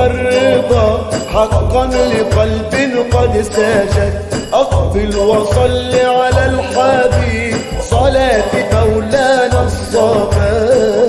الرضا حقا لقلب قد سجد. أقبل وصل على الحبيب صلاة مولانا الصمد.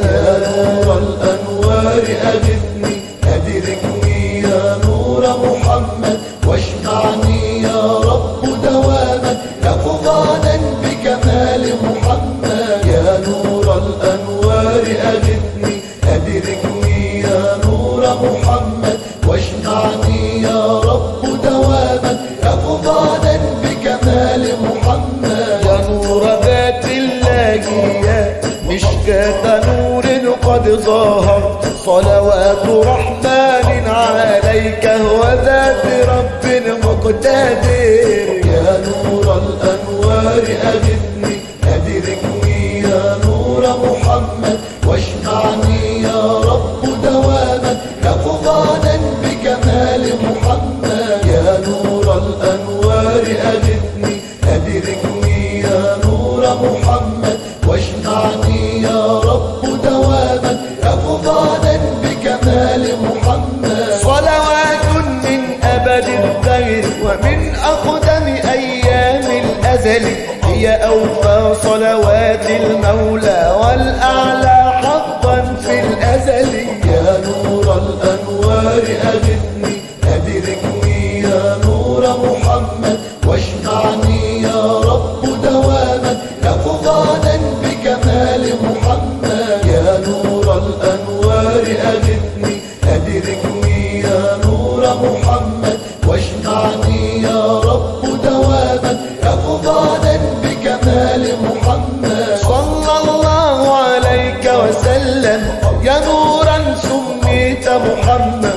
يا نور الأنوار أغثني أدركني يا نور محمد واشمعني يا رب دواما يقظانا بكمال محمد. يا نور الأنوار أغثني أدركني يا نور محمد واشمعني يا رب دواما يقظانا بكمال محمد. يا نور ذات الله مشكاة نور قد ظهر صلوات رحمن عليك وذات رب مقتدر. يا نور الأنوار أغثني أدركني يا نور محمد واشمعني يا رب دواما يقظانا بكمال محمد. يا نور الأنوار أغثني أدركني يا نور محمد واشمعني يا رب دواما يقظانا بكمال محمد. صلوات من أبد الخير ومن أقدم أيام الأزل هي أوفى صلوات المولى والأعلى حقا في الأزل. يا نور الأنوار أغثني أدركني يا نور محمد واشمعني يا رب دواما يقظانا بكمال محمد. يا نور الأنوار أغثني أدركني يا نور محمد واشمعني يا رب دواما يقظانا بكمال محمد. صلى الله عليك وسلم يا نورا سميت محمد.